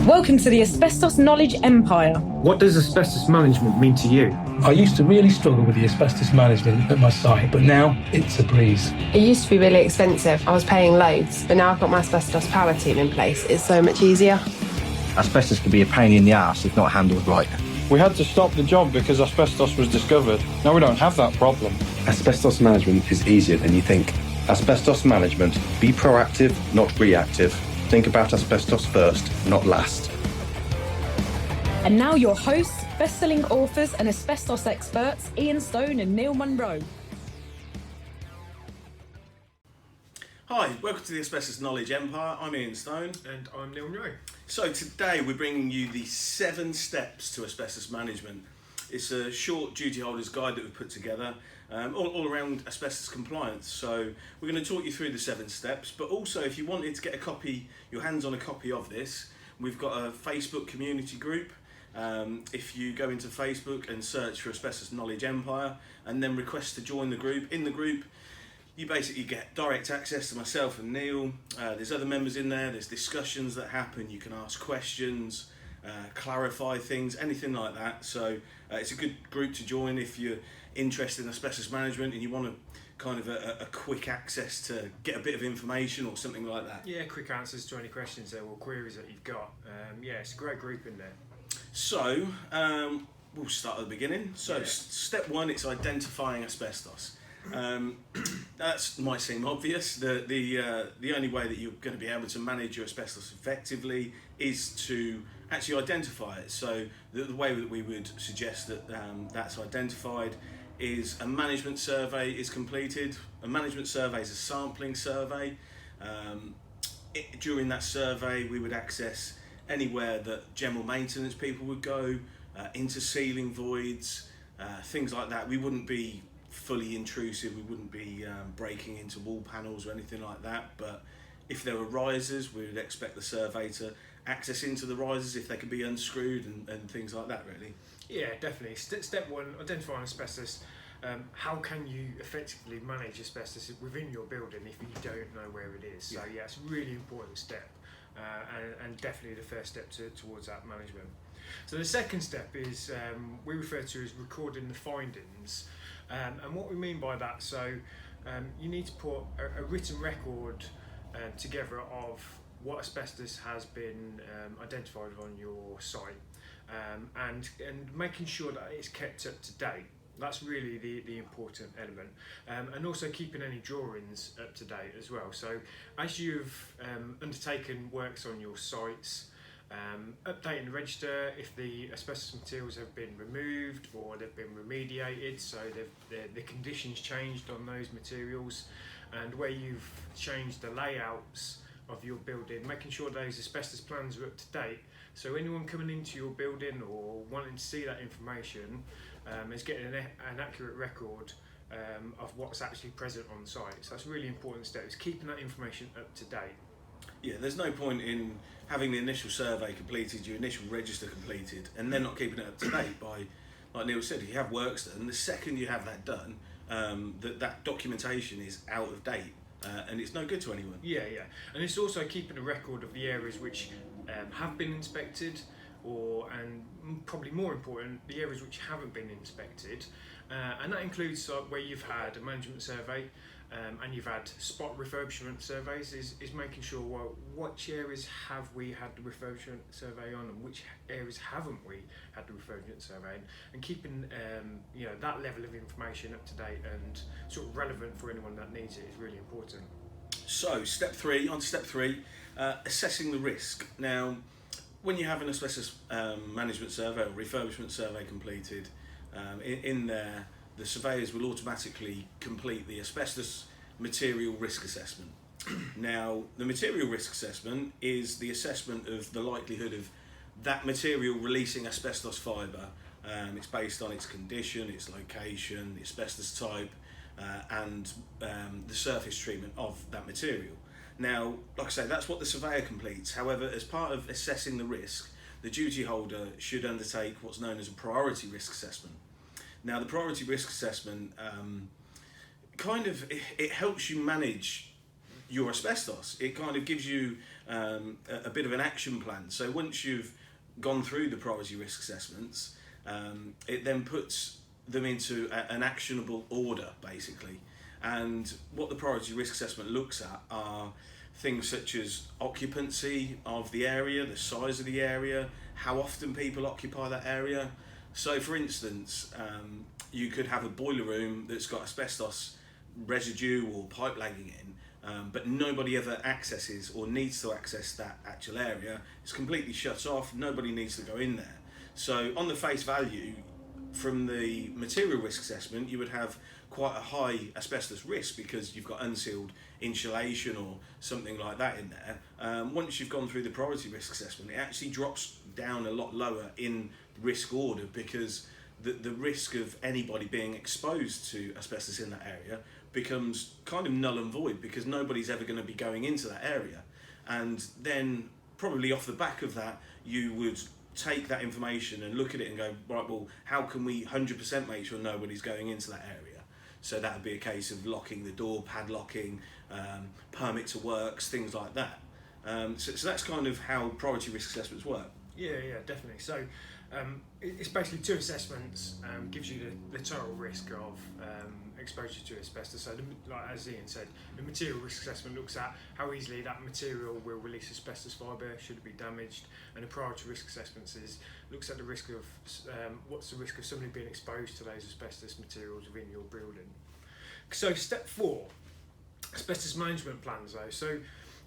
Welcome to the Asbestos Knowledge Empire. What does asbestos management mean to you? I used to really struggle with the asbestos management at my site, but now it's a breeze. It used to be really expensive. I was paying loads, but now I've got my asbestos power team in place. It's so much easier. Asbestos can be a pain in the arse if not handled right. We had to stop the job because asbestos was discovered. Now we don't have that problem. Asbestos management is easier than you think. Asbestos management. Be proactive, not reactive. Think about asbestos first, not last. And now your hosts, best-selling authors and asbestos experts, Ian Stone and Neil Munro. Hi, welcome to the Asbestos Knowledge Empire. I'm Ian Stone. And I'm Neil Munro. So today we're bringing you the 7 steps to asbestos management. It's a short duty holders guide that we've put together, all around asbestos compliance. So we're going to talk you through the 7 steps, but also if you wanted to get your hands on a copy of this, we've got a Facebook community group. If you go into Facebook and search for Asbestos Knowledge Empire and then request to join the group, in the group you basically get direct access to myself and Neil. There's other members in there, there's discussions that happen, you can ask questions, clarify things, anything like that. So it's a good group to join if you're interested in asbestos management and you want kind of a quick access to get a bit of information or something like that. Yeah, quick answers to any questions there or queries that you've got. Yeah, it's a great group in there. So we'll start at the beginning. So Step 1, it's identifying asbestos. That might seem obvious. The only way that you're going to be able to manage your asbestos effectively is to actually identify it. So the way that we would suggest that that's identified is a management survey is completed. A management survey is a sampling survey. During that survey we would access anywhere that general maintenance people would go, into sealing voids, things like that. We wouldn't be fully intrusive, we wouldn't be breaking into wall panels or anything like that, but if there were risers we would expect the survey to access into the risers if they could be unscrewed and things like that really. Yeah, definitely. Step 1, identifying asbestos. How can you effectively manage asbestos within your building if you don't know where it is? So yeah, it's a really important step and definitely the first step towards that management. So the second step is we refer to as recording the findings. And what we mean by that, so you need to put a written record together of what asbestos has been identified on your site, and making sure that it's kept up to date. That's really the important element, and also keeping any drawings up to date as well. So as you've undertaken works on your sites, updating the register if the asbestos materials have been removed or they've been remediated, so the conditions changed on those materials, and where you've changed the layouts of your building, making sure those asbestos plans are up to date, so anyone coming into your building or wanting to see that information is getting an accurate record of what's actually present on site. So that's a really important step, is keeping that information up to date. Yeah, there's no point in having the initial survey completed, your initial register completed, and then not keeping it up to date by, like Neil said, if you have works done, the second you have that done, that documentation is out of date, and it's no good to anyone. Yeah, and it's also keeping a record of the areas which have been inspected, and probably more important, the areas which haven't been inspected, and that includes where you've had a management survey, and you've had spot refurbishment surveys, is making sure, well, which areas have we had the refurbishment survey on and which areas haven't we had the refurbishment survey, and keeping that level of information up to date and sort of relevant for anyone that needs it is really important. So Step 3, assessing the risk. Now when you have an asbestos management survey or refurbishment survey completed, in there the surveyors will automatically complete the asbestos material risk assessment. Now, the material risk assessment is the assessment of the likelihood of that material releasing asbestos fibre. It's based on its condition, its location, the asbestos type, and the surface treatment of that material. Now, like I say, that's what the surveyor completes. However, as part of assessing the risk, the duty holder should undertake what's known as a priority risk assessment. Now, the priority risk assessment it helps you manage your asbestos. It kind of gives you a bit of an action plan. So once you've gone through the priority risk assessments, it then puts them into an actionable order, basically. And what the priority risk assessment looks at are things such as occupancy of the area, the size of the area, how often people occupy that area. So for instance, you could have a boiler room that's got asbestos residue or pipe lagging in, but nobody ever accesses or needs to access that actual area. It's completely shut off, nobody needs to go in there. So on the face value, from the material risk assessment, you would have quite a high asbestos risk because you've got unsealed insulation or something like that in there. Once you've gone through the priority risk assessment, it actually drops down a lot lower in risk order, because the risk of anybody being exposed to asbestos in that area becomes kind of null and void, because nobody's ever going to be going into that area. And then probably off the back of that, you would take that information and look at it and go, right, well, how can we 100% make sure nobody's going into that area? So that would be a case of locking the door, padlocking, permit to works, things like that. So that's kind of how priority risk assessments work. Yeah, definitely. So it's basically two assessments, gives you the total risk of exposure to asbestos. So like as Ian said, the material risk assessment looks at how easily that material will release asbestos fibre should it be damaged, and the priority risk assessment looks at the risk of what's the risk of somebody being exposed to those asbestos materials within your building. So step 4, asbestos management plans though. So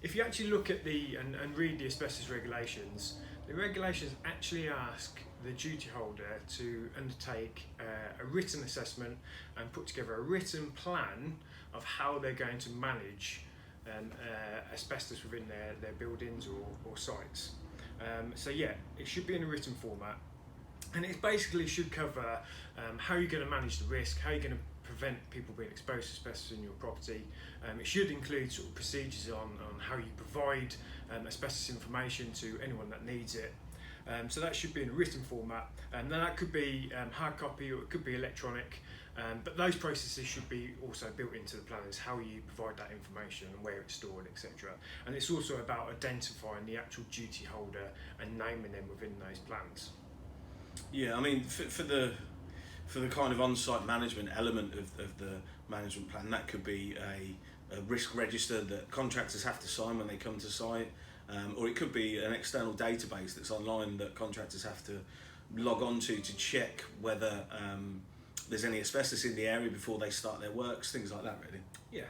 if you actually look at and read the asbestos regulations, the regulations actually ask the duty holder to undertake a written assessment and put together a written plan of how they're going to manage asbestos within their buildings or sites. So yeah, it should be in a written format, and it basically should cover how you're going to manage the risk, how you're going to prevent people being exposed to asbestos in your property. It should include sort of procedures on how you provide asbestos information to anyone that needs it. So that should be in a written format, and then that could be hard copy or it could be electronic, but those processes should be also built into the plans, how you provide that information and where it's stored, etc. And it's also about identifying the actual duty holder and naming them within those plans. Yeah, I mean, for the kind of on-site management element of the management plan, that could be a risk register that contractors have to sign when they come to site. Or it could be an external database that's online that contractors have to log on to check whether there's any asbestos in the area before they start their works, things like that, really. Yeah,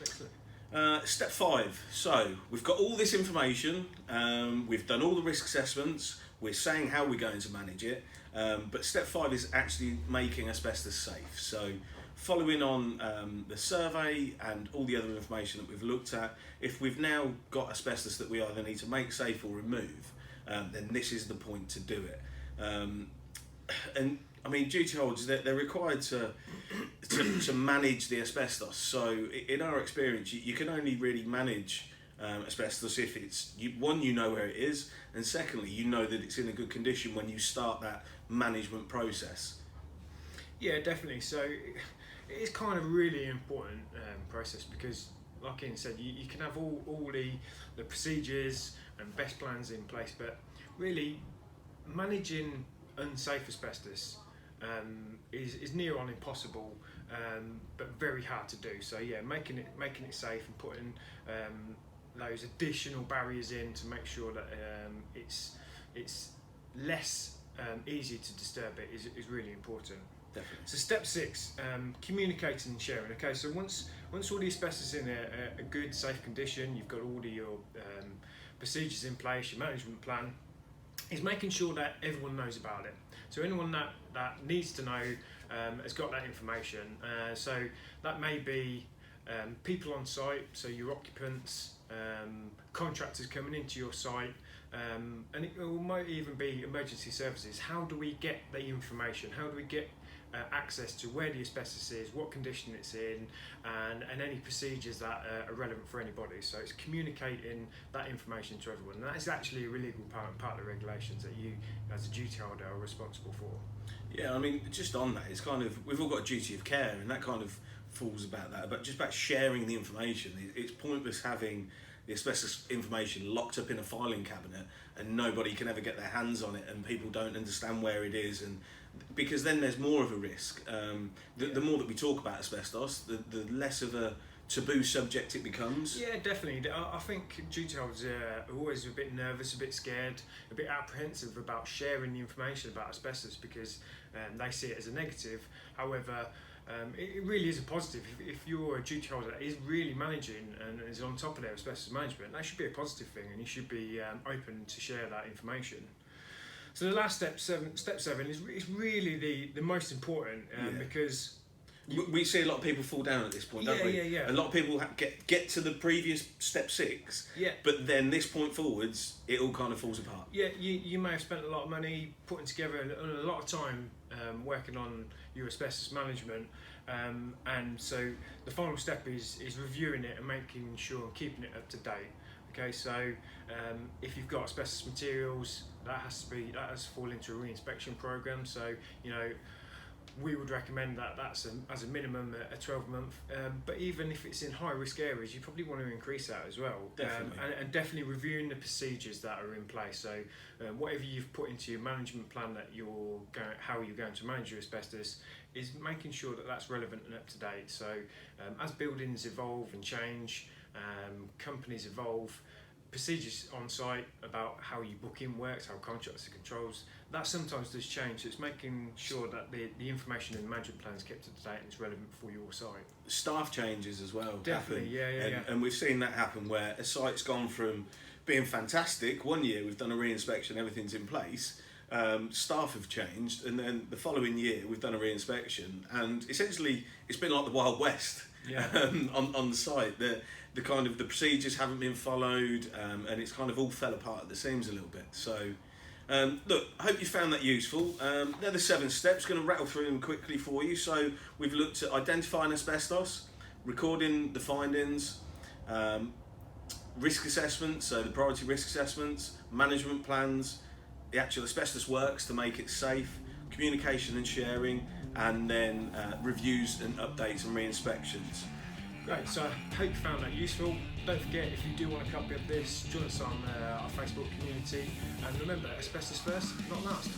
excellent. Step 5. So we've got all this information, we've done all the risk assessments, we're saying how we're going to manage it, but step 5 is actually making asbestos safe. So following on the survey and all the other information that we've looked at, if we've now got asbestos that we either need to make safe or remove, then this is the point to do it. And I mean, duty holders, they're required to manage the asbestos. So in our experience, you can only really manage asbestos if it's, one, you know where it is, and secondly, you know that it's in a good condition when you start that management process. Yeah, definitely. So it's kind of really important process, because like Ian said, you can have all the procedures and best plans in place, but really managing unsafe asbestos is near on impossible, but very hard to do. So yeah, making it safe and putting those additional barriers in to make sure that it's less easy to disturb it is really important. Definitely. So step 6, communicating and sharing. Okay, so once all the asbestos is in a good, safe condition, you've got all your procedures in place, your management plan, is making sure that everyone knows about it. So anyone that needs to know has got that information. So that may be people on site, so your occupants, contractors coming into your site, and it might even be emergency services. How do we get the information? How do we get access to where the asbestos is, what condition it's in, and any procedures that are relevant for anybody. So it's communicating that information to everyone, and that is actually a really legal part of the regulations that you as a duty holder are responsible for. Yeah, I mean, just on that, it's kind of, we've all got a duty of care, and that kind of falls about that, but just about sharing the information. It's pointless having the asbestos information locked up in a filing cabinet and nobody can ever get their hands on it, and people don't understand where it is, and because then there's more of a risk. The more that we talk about asbestos, the less of a taboo subject it becomes. Yeah, definitely. I think duty holders are always a bit nervous, a bit scared, a bit apprehensive about sharing the information about asbestos because they see it as a negative. However, it really is a positive. If you're a duty holder that is really managing and is on top of their asbestos management, that should be a positive thing, and you should be open to share that information. So the last step seven is really the most important because we see a lot of people fall down at this point, don't we? Yeah. A lot of people get to the previous step 6, but then this point forwards, it all kind of falls apart. Yeah, you may have spent a lot of money putting together and a lot of time working on your asbestos management, and so the final step is reviewing it and making sure and keeping it up to date. Okay, so if you've got asbestos materials, that has to fall into a re-inspection program. So we would recommend that's as a minimum a 12-month, but even if it's in high-risk areas, you probably want to increase that as well. Definitely. And definitely reviewing the procedures that are in place. So whatever you've put into your management plan that how you're going to manage your asbestos is making sure that that's relevant and up to date. So as buildings evolve and change, companies evolve, procedures on site about how you book in works, how contracts are controls, that sometimes does change. So it's making sure that the information in the management plan is kept up to date and is relevant for your site. Staff changes as well. Definitely, happen. And we've seen that happen where a site's gone from being fantastic. One year we've done a re-inspection, everything's in place. Staff have changed, and then the following year we've done a re-inspection, and essentially it's been like the Wild West. On the site, the kind of the procedures haven't been followed, and it's kind of all fell apart at the seams a little bit. So look, I hope you found that useful. They're the 7 steps. Going to rattle through them quickly for you. So we've looked at identifying asbestos, recording the findings, risk assessments, so the priority risk assessments, management plans, the actual asbestos works to make it safe, communication and sharing, and then reviews and updates and re-inspections. Great, so I hope you found that useful. Don't forget, if you do want a copy of this, join us on our Facebook community, and remember, asbestos first, not last.